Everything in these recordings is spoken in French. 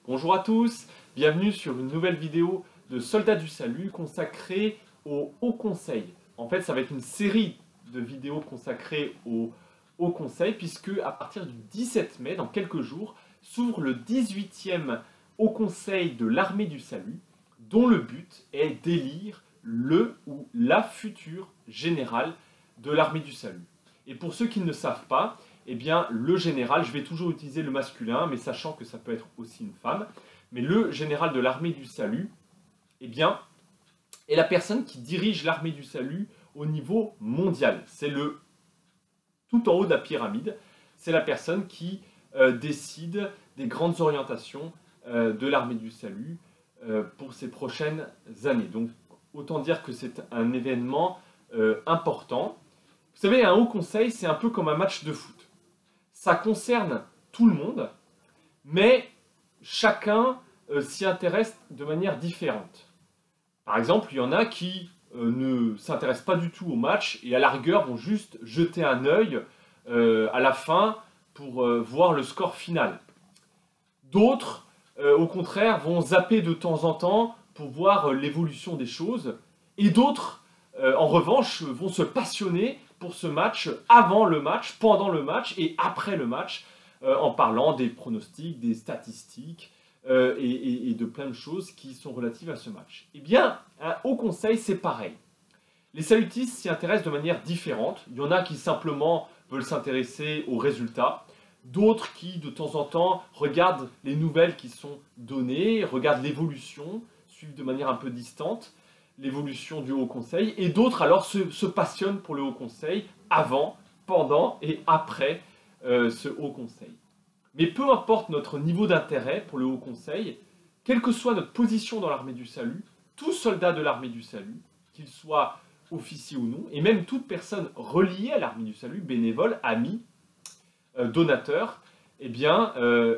Bonjour à tous, bienvenue sur une nouvelle vidéo de Soldats du Salut consacrée au Haut Conseil. En fait, ça va être une série de vidéos consacrées au Haut Conseil puisque à partir du 17 mai, dans quelques jours, s'ouvre le 18e Haut Conseil de l'Armée du Salut dont le but est d'élire le ou la future générale de l'Armée du Salut. Et pour ceux qui ne savent pas, eh bien, le général, je vais toujours utiliser le masculin, mais sachant que ça peut être aussi une femme, mais le général de l'armée du salut, eh bien, est la personne qui dirige l'armée du salut au niveau mondial. C'est le tout en haut de la pyramide, c'est la personne qui décide des grandes orientations de l'armée du salut pour ces prochaines années. Donc, autant dire que c'est un événement important. Vous savez, un haut conseil, c'est un peu comme un match de foot. Ça concerne tout le monde, mais chacun s'y intéresse de manière différente. Par exemple, il y en a qui ne s'intéressent pas du tout au match et à la rigueur vont juste jeter un œil à la fin pour voir le score final. D'autres, au contraire, vont zapper de temps en temps pour voir l'évolution des choses. Et d'autres, en revanche, vont se passionner pour ce match, avant le match, pendant le match et après le match, en parlant des pronostics, des statistiques et de plein de choses qui sont relatives à ce match. Eh bien, un haut conseil, c'est pareil. Les salutistes s'y intéressent de manière différente. Il y en a qui simplement veulent s'intéresser aux résultats, d'autres qui, de temps en temps, regardent les nouvelles qui sont données, regardent l'évolution, suivent de manière un peu distante l'évolution du Haut Conseil, et d'autres alors se passionnent pour le Haut Conseil avant, pendant et après ce Haut Conseil. Mais peu importe notre niveau d'intérêt pour le Haut Conseil, quelle que soit notre position dans l'armée du salut, tout soldat de l'armée du salut, qu'il soit officier ou non, et même toute personne reliée à l'armée du salut, bénévole, ami, donateur, eh bien,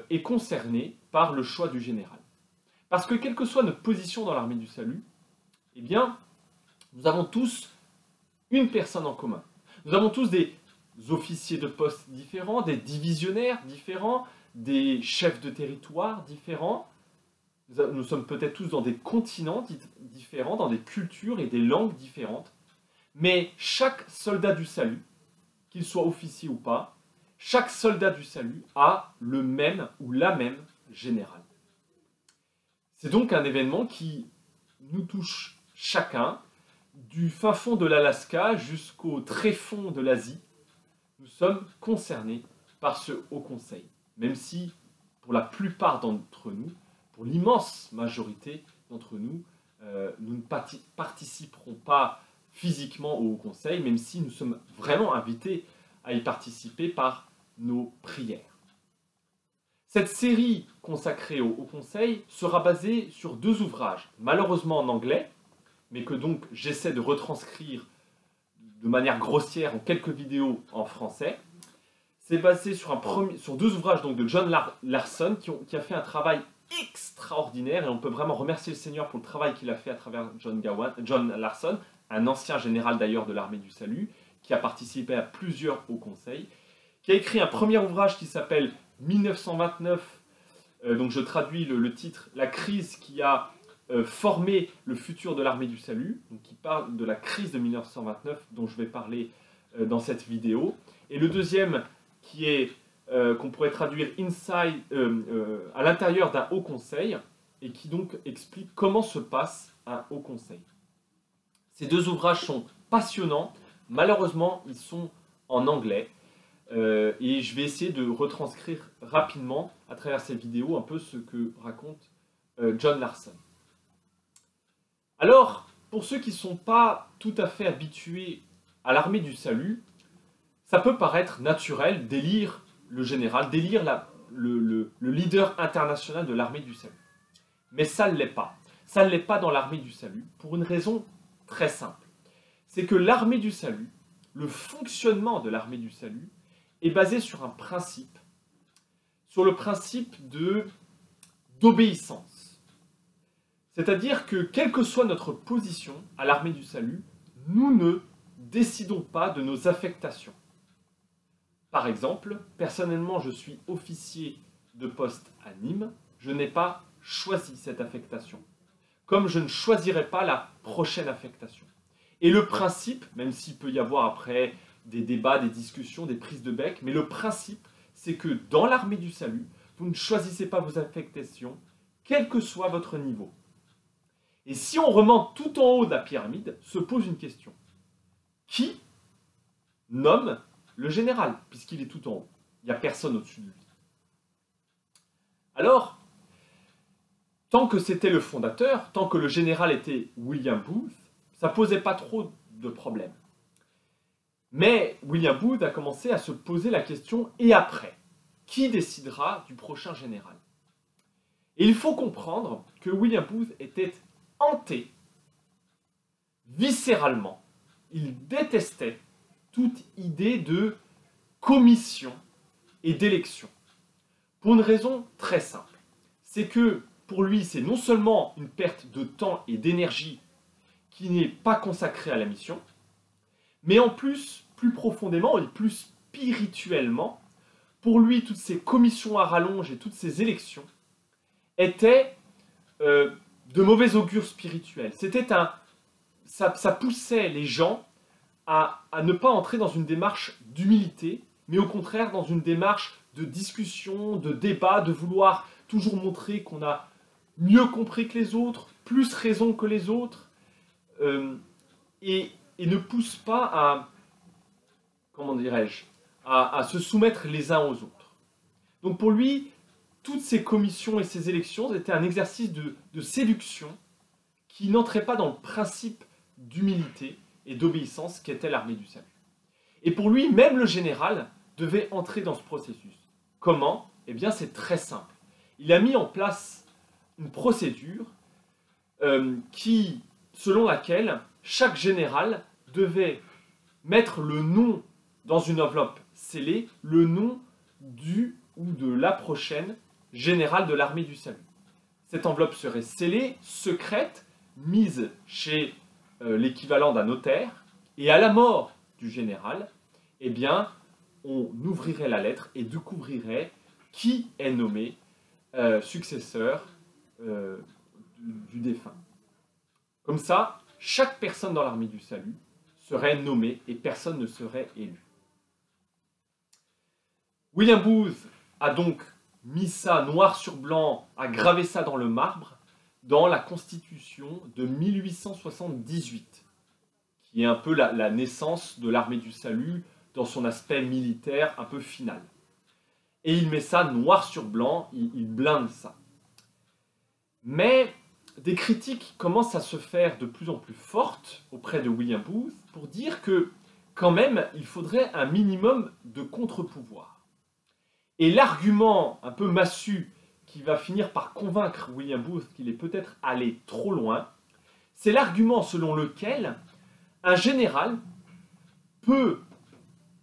est concerné par le choix du général. Parce que quelle que soit notre position dans l'armée du salut, eh bien, nous avons tous une personne en commun. Nous avons tous des officiers de poste différents, des divisionnaires différents, des chefs de territoire différents. Nous sommes peut-être tous dans des continents différents, dans des cultures et des langues différentes. Mais chaque soldat du salut, qu'il soit officier ou pas, chaque soldat du salut a le même ou la même générale. C'est donc un événement qui nous touche chacun, du fin fond de l'Alaska jusqu'au tréfonds de l'Asie. Nous sommes concernés par ce Haut Conseil, même si pour la plupart d'entre nous, pour l'immense majorité d'entre nous, nous ne participerons pas physiquement au Haut Conseil, même si nous sommes vraiment invités à y participer par nos prières. Cette série consacrée au Haut Conseil sera basée sur deux ouvrages, malheureusement en anglais, mais que donc j'essaie de retranscrire de manière grossière en quelques vidéos en français. C'est basé sur deux ouvrages donc, de John Larson qui a fait un travail extraordinaire, et on peut vraiment remercier le Seigneur pour le travail qu'il a fait à travers John Larson, un ancien général d'ailleurs de l'armée du salut, qui a participé à plusieurs hauts conseils, qui a écrit un premier ouvrage qui s'appelle 1929, donc je traduis le titre, La crise qui a formé le futur de l'armée du salut, donc qui parle de la crise de 1929 dont je vais parler dans cette vidéo. Et le deuxième qui est qu'on pourrait traduire inside, à l'intérieur d'un haut conseil, et qui donc explique comment se passe un haut conseil. Ces deux ouvrages sont passionnants, malheureusement ils sont en anglais, et je vais essayer de retranscrire rapidement à travers cette vidéo un peu ce que raconte John Larson. Alors, pour ceux qui ne sont pas tout à fait habitués à l'armée du salut, ça peut paraître naturel d'élire le général, d'élire le leader international de l'armée du salut. Mais ça ne l'est pas. Ça ne l'est pas dans l'armée du salut, pour une raison très simple. C'est que l'armée du salut, le fonctionnement de l'armée du salut, est basé sur un principe, sur le principe d'obéissance. C'est-à-dire que, quelle que soit notre position à l'armée du salut, nous ne décidons pas de nos affectations. Par exemple, personnellement, je suis officier de poste à Nîmes, je n'ai pas choisi cette affectation, comme je ne choisirai pas la prochaine affectation. Et le principe, même s'il peut y avoir après des débats, des discussions, des prises de bec, mais le principe, c'est que dans l'armée du salut, vous ne choisissez pas vos affectations, quel que soit votre niveau. Et si on remonte tout en haut de la pyramide, se pose une question. Qui nomme le général, puisqu'il est tout en haut? Il n'y a personne au-dessus de lui. Alors, tant que c'était le fondateur, tant que le général était William Booth, ça ne posait pas trop de problèmes. Mais William Booth a commencé à se poser la question, et après? Qui décidera du prochain général? Et il faut comprendre que William Booth était hanté, viscéralement. Il détestait toute idée de commission et d'élection. Pour une raison très simple. C'est que pour lui, c'est non seulement une perte de temps et d'énergie qui n'est pas consacrée à la mission, mais en plus, plus profondément et plus spirituellement, pour lui, toutes ces commissions à rallonge et toutes ces élections étaient de mauvais augure spirituel. Ça poussait les gens à ne pas entrer dans une démarche d'humilité, mais au contraire dans une démarche de discussion, de débat, de vouloir toujours montrer qu'on a mieux compris que les autres, plus raison que les autres, et ne pousse pas à, comment dirais-je, à se soumettre les uns aux autres. Donc pour lui, toutes ces commissions et ces élections étaient un exercice de séduction qui n'entrait pas dans le principe d'humilité et d'obéissance qu'était l'armée du salut. Et pour lui, même le général devait entrer dans ce processus. Comment? Eh bien, c'est très simple. Il a mis en place une procédure selon laquelle chaque général devait mettre le nom dans une enveloppe scellée, le nom du ou de la prochaine générale de l'armée du salut. Cette enveloppe serait scellée, secrète, mise chez l'équivalent d'un notaire, et à la mort du général, eh bien, on ouvrirait la lettre et découvrirait qui est nommé successeur du défunt. Comme ça, chaque personne dans l'armée du salut serait nommée et personne ne serait élu. William Booth a donc mis ça noir sur blanc, a gravé ça dans le marbre, dans la Constitution de 1878, qui est un peu la naissance de l'armée du salut dans son aspect militaire un peu final. Et il met ça noir sur blanc, il blinde ça. Mais des critiques commencent à se faire de plus en plus fortes auprès de William Booth pour dire que, quand même, il faudrait un minimum de contre-pouvoir. Et l'argument un peu massu qui va finir par convaincre William Booth qu'il est peut-être allé trop loin, c'est l'argument selon lequel un général peut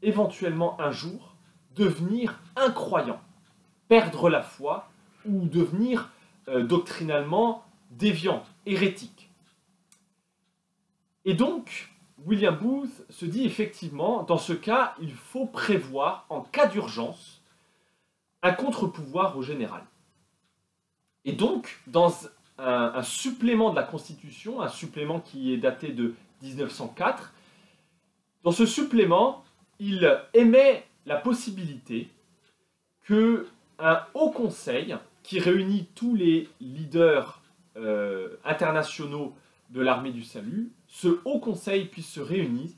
éventuellement un jour devenir incroyant, perdre la foi ou devenir doctrinalement déviant, hérétique. Et donc, William Booth se dit effectivement, dans ce cas, il faut prévoir, en cas d'urgence, un contre-pouvoir au général. Et donc, dans un supplément de la Constitution, un supplément qui est daté de 1904, dans ce supplément, il émet la possibilité qu'un haut conseil, qui réunit tous les leaders internationaux de l'armée du salut, ce haut conseil puisse se réunir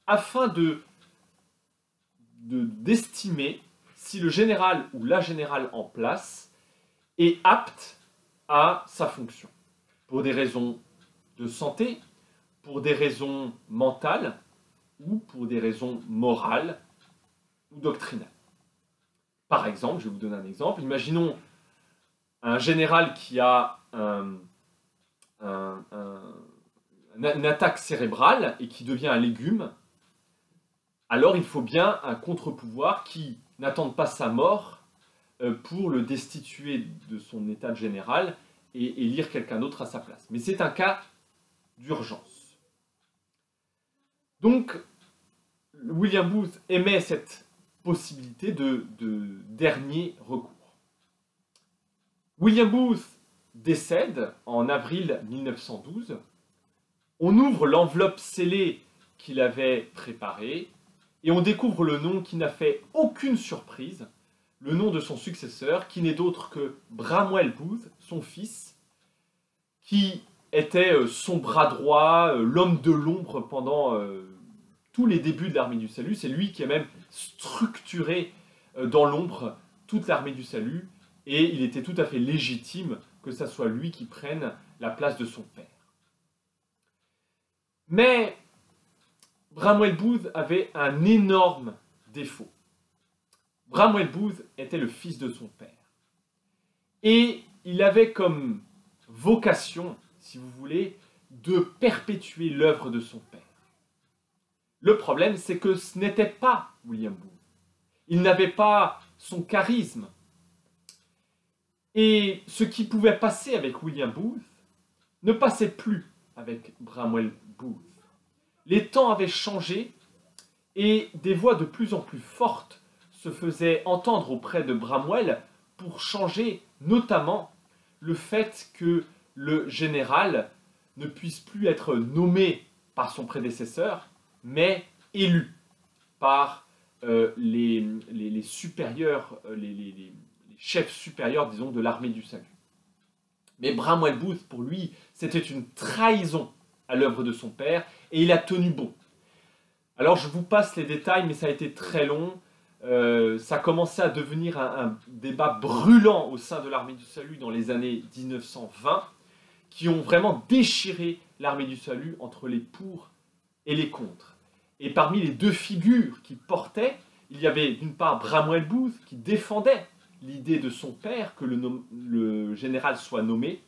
afin d'estimer si le général ou la générale en place est apte à sa fonction. Pour des raisons de santé, pour des raisons mentales ou pour des raisons morales ou doctrinales. Par exemple, je vais vous donner un exemple, imaginons un général qui a une attaque cérébrale et qui devient un légume, alors il faut bien un contre-pouvoir qui n'attende pas sa mort pour le destituer de son état de général et élire quelqu'un d'autre à sa place. Mais c'est un cas d'urgence. Donc, William Booth émet cette possibilité de dernier recours. William Booth décède en avril 1912. On ouvre l'enveloppe scellée qu'il avait préparée et on découvre le nom qui n'a fait aucune surprise, le nom de son successeur, qui n'est d'autre que Bramwell Booth, son fils, qui était son bras droit, l'homme de l'ombre pendant tous les débuts de l'armée du salut. C'est lui qui a même structuré dans l'ombre toute l'armée du salut, et il était tout à fait légitime que ça soit lui qui prenne la place de son père. Mais Bramwell Booth avait un énorme défaut. Bramwell Booth était le fils de son père. Et il avait comme vocation, si vous voulez, de perpétuer l'œuvre de son père. Le problème, c'est que ce n'était pas William Booth. Il n'avait pas son charisme. Et ce qui pouvait passer avec William Booth ne passait plus avec Bramwell Booth. Les temps avaient changé et des voix de plus en plus fortes se faisaient entendre auprès de Bramwell pour changer notamment le fait que le général ne puisse plus être nommé par son prédécesseur, mais élu par les supérieurs, les chefs supérieurs, disons, de l'armée du salut. Mais Bramwell Booth, pour lui, c'était une trahison à l'œuvre de son père, et il a tenu bon. Alors je vous passe les détails, mais ça a été très long. Ça a commencé à devenir un débat brûlant au sein de l'armée du salut dans les années 1920, qui ont vraiment déchiré l'armée du salut entre les pour et les contre. Et parmi les deux figures qui portaient, il y avait d'une part Bramwell Booth qui défendait l'idée de son père que le général soit nommé,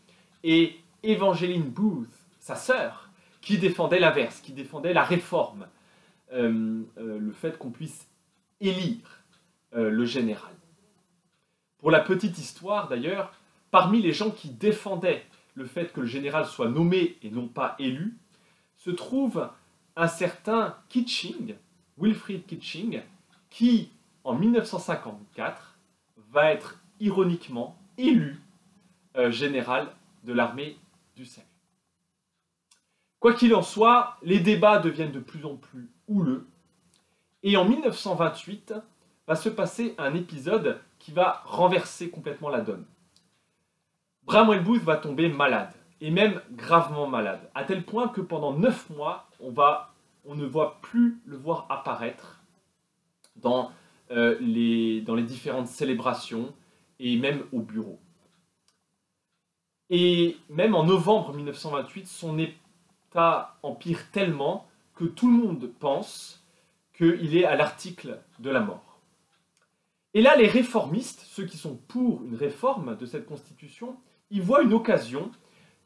et Evangeline Booth, sa sœur, qui défendait l'inverse, qui défendait la réforme, le fait qu'on puisse élire le général. Pour la petite histoire d'ailleurs, parmi les gens qui défendaient le fait que le général soit nommé et non pas élu, se trouve un certain Kitching, Wilfrid Kitching, qui en 1954 va être ironiquement élu général de l'armée du salut. Quoi qu'il en soit, les débats deviennent de plus en plus houleux, et en 1928 va se passer un épisode qui va renverser complètement la donne. Bramwell Booth va tomber malade, et même gravement malade, à tel point que pendant 9 mois, on ne voit plus le voir apparaître dans les différentes célébrations et même au bureau. Et même en novembre 1928, son état empire tellement que tout le monde pense qu'il est à l'article de la mort. Et là, les réformistes, ceux qui sont pour une réforme de cette constitution, ils voient une occasion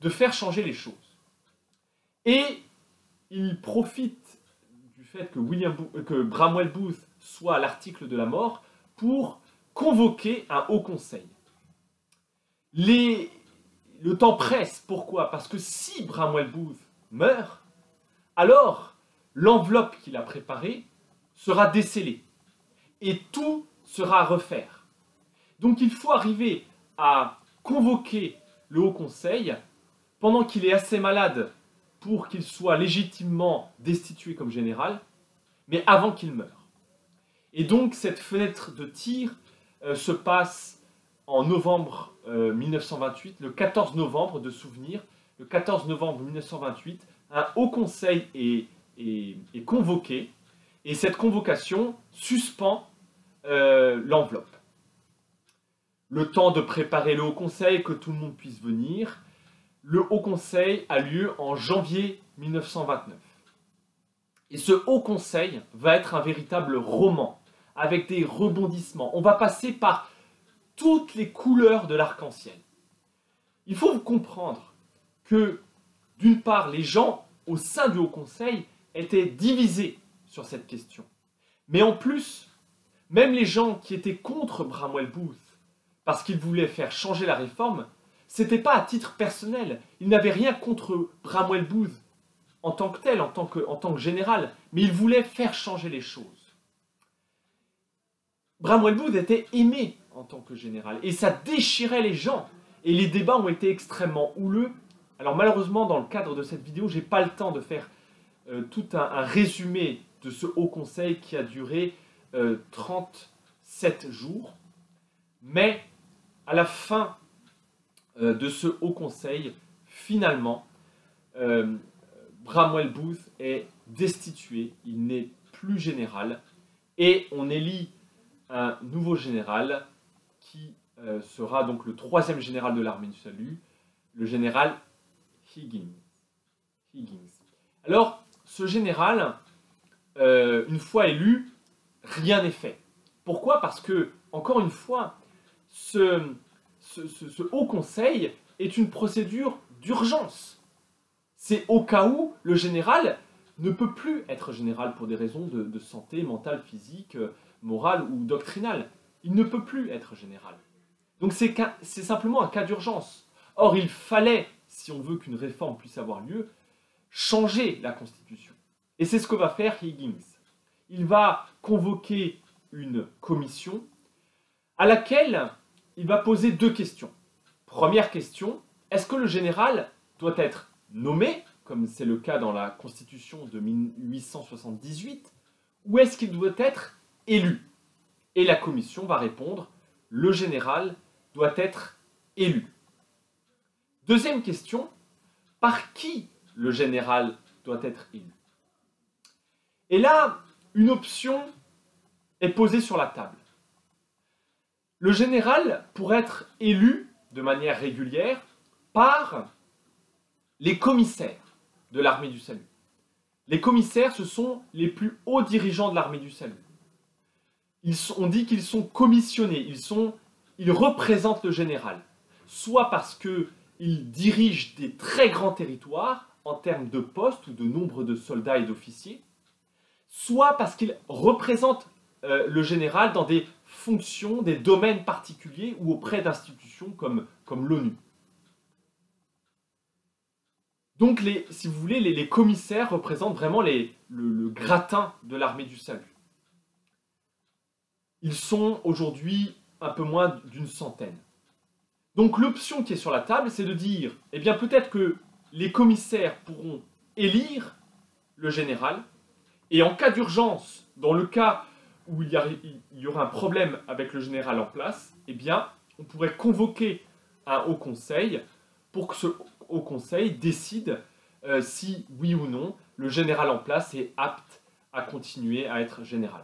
de faire changer les choses. Et ils profitent du fait que Bramwell Booth soit à l'article de la mort pour convoquer un haut conseil. Le temps presse, pourquoi? Parce que si Bramwell Booth meurt, alors l'enveloppe qu'il a préparée sera décellée et tout sera à refaire. Donc il faut arriver à convoquer le Haut Conseil pendant qu'il est assez malade pour qu'il soit légitimement destitué comme général, mais avant qu'il meure. Et donc cette fenêtre de tir se passe en novembre 1928, le 14 novembre de souvenir, le 14 novembre 1928, un Haut Conseil est convoqué, et cette convocation suspend l'enveloppe. Le temps de préparer le Haut Conseil, que tout le monde puisse venir. Le Haut Conseil a lieu en janvier 1929. Et ce Haut Conseil va être un véritable roman, avec des rebondissements. On va passer par toutes les couleurs de l'arc-en-ciel. Il faut comprendre que, d'une part, les gens au sein du Haut Conseil étaient divisés sur cette question. Mais en plus, même les gens qui étaient contre Bramwell Booth, parce qu'ils voulaient faire changer la réforme, ce n'était pas à titre personnel. Ils n'avaient rien contre Bramwell Booth en tant que tel, en tant que général, mais ils voulaient faire changer les choses. Bramwell Booth était aimé en tant que général, et ça déchirait les gens. Et les débats ont été extrêmement houleux. Alors malheureusement, dans le cadre de cette vidéo, j'ai pas le temps de faire tout un résumé de ce Haut Conseil qui a duré 37 jours. Mais à la fin de ce Haut Conseil, finalement, Bramwell Booth est destitué, il n'est plus général, et on élit un nouveau général qui sera donc le 3e général de l'armée du salut, le général Higgins. Alors, ce général, une fois élu, rien n'est fait. Pourquoi? Parce que, encore une fois, ce Haut Conseil est une procédure d'urgence. C'est au cas où le général ne peut plus être général pour des raisons de santé mentale, physique, morale ou doctrinale. Il ne peut plus être général. Donc c'est simplement un cas d'urgence. Or, il fallait, si on veut qu'une réforme puisse avoir lieu, changer la Constitution. Et c'est ce que va faire Higgins. Il va convoquer une commission à laquelle il va poser 2 questions. Première question, est-ce que le général doit être nommé, comme c'est le cas dans la Constitution de 1878, ou est-ce qu'il doit être élu? Et la commission va répondre, le général doit être élu. Deuxième question, par qui le général doit être élu? Et là, une option est posée sur la table. Le général pourrait être élu de manière régulière par les commissaires de l'armée du salut. Les commissaires, ce sont les plus hauts dirigeants de l'armée du salut. On dit qu'ils sont commissionnés, ils représentent le général, soit parce qu'ils dirigent des très grands territoires en termes de postes ou de nombre de soldats et d'officiers, soit parce qu'ils représentent le général dans des fonctions, des domaines particuliers ou auprès d'institutions comme l'ONU. Donc, si vous voulez, les commissaires représentent vraiment le gratin de l'armée du salut. Ils sont aujourd'hui un peu moins d'une centaine. Donc l'option qui est sur la table, c'est de dire, eh bien peut-être que les commissaires pourront élire le général, et en cas d'urgence, dans le cas où il y aurait un problème avec le général en place, eh bien on pourrait convoquer un haut conseil pour que ce haut conseil décide si, oui ou non, le général en place est apte à continuer à être général.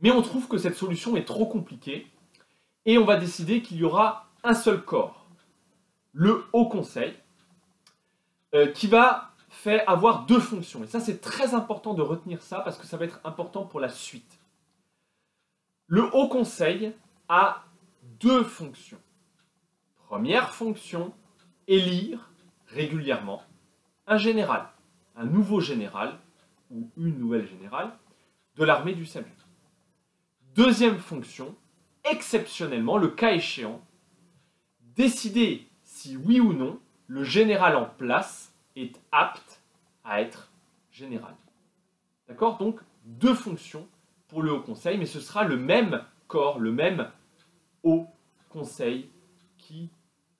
Mais on trouve que cette solution est trop compliquée et on va décider qu'il y aura un seul corps, le Haut Conseil, qui va avoir 2 fonctions. Et ça, c'est très important de retenir ça parce que ça va être important pour la suite. Le Haut Conseil a 2 fonctions. Première fonction, élire régulièrement un général, un nouveau général ou une nouvelle générale de l'armée du salut. Deuxième fonction, exceptionnellement, le cas échéant, décider si oui ou non le général en place est apte à être général. D'accord? Donc, 2 fonctions pour le Haut Conseil, mais ce sera le même corps, le même Haut Conseil qui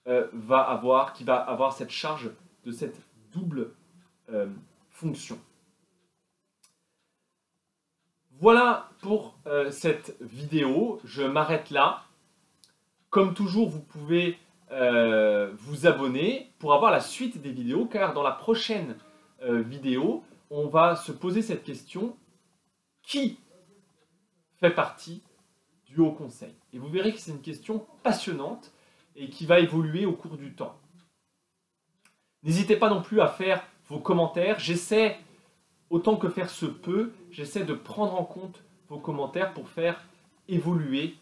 va avoir cette charge de cette double fonction. Voilà pour cette vidéo, je m'arrête là. Comme toujours, vous pouvez vous abonner pour avoir la suite des vidéos, car dans la prochaine vidéo, on va se poser cette question: qui fait partie du Haut Conseil? Et vous verrez que c'est une question passionnante et qui va évoluer au cours du temps. N'hésitez pas non plus à faire vos commentaires. J'essaie, autant que faire se peut, j'essaie de prendre en compte vos commentaires pour faire évoluer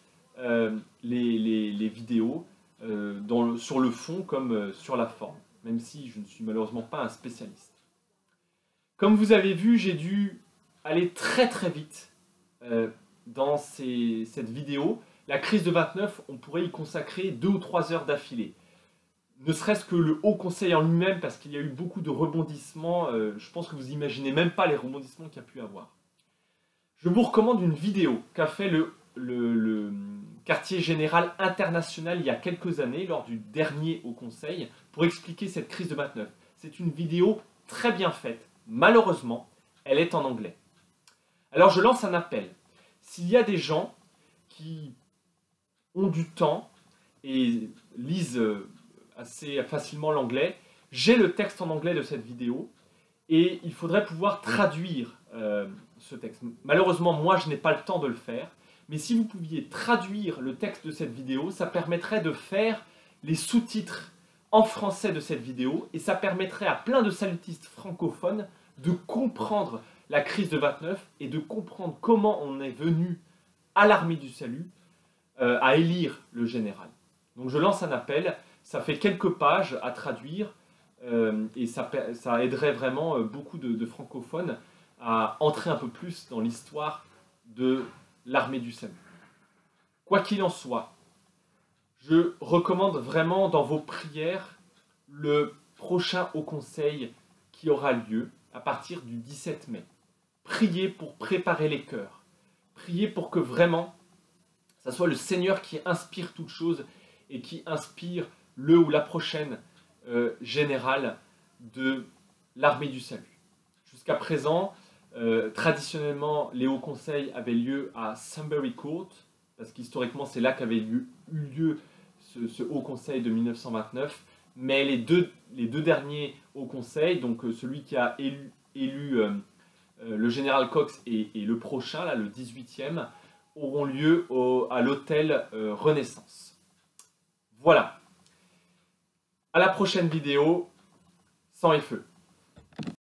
les vidéos sur le fond comme sur la forme, même si je ne suis malheureusement pas un spécialiste. Comme vous avez vu, j'ai dû aller très très vite dans cette vidéo. La crise de 29, on pourrait y consacrer 2 ou 3 heures d'affilée. Ne serait-ce que le Haut Conseil en lui-même, parce qu'il y a eu beaucoup de rebondissements. Je pense que vous n'imaginez même pas les rebondissements qu'il y a pu avoir. Je vous recommande une vidéo qu'a fait le quartier général international il y a quelques années, lors du dernier Haut Conseil, pour expliquer cette crise de 29. C'est une vidéo très bien faite. Malheureusement, elle est en anglais. Alors je lance un appel. S'il y a des gens qui ont du temps et lisent assez facilement l'anglais, j'ai le texte en anglais de cette vidéo et il faudrait pouvoir traduire ce texte. Malheureusement, moi, je n'ai pas le temps de le faire, mais si vous pouviez traduire le texte de cette vidéo, ça permettrait de faire les sous-titres en français de cette vidéo et ça permettrait à plein de salutistes francophones de comprendre la crise de 29 et de comprendre comment on est venu à l'armée du salut à élire le général. Donc je lance un appel, ça fait quelques pages à traduire et ça aiderait vraiment beaucoup de francophones à entrer un peu plus dans l'histoire de l'armée du salut. Quoi qu'il en soit, je recommande vraiment dans vos prières le prochain Haut Conseil qui aura lieu à partir du 17 mai. Priez pour préparer les cœurs. Priez pour que vraiment, ça soit le Seigneur qui inspire toutes choses et qui inspire le ou la prochaine générale de l'armée du salut. Jusqu'à présent, traditionnellement, les hauts conseils avaient lieu à Sunbury Court, parce qu'historiquement, c'est là qu'avait eu lieu ce haut conseil de 1929. Mais les deux derniers hauts conseils, donc celui qui a élu le général Cox et le prochain, là, le 18e, auront lieu à l'hôtel Renaissance. Voilà. À la prochaine vidéo, sang et feu.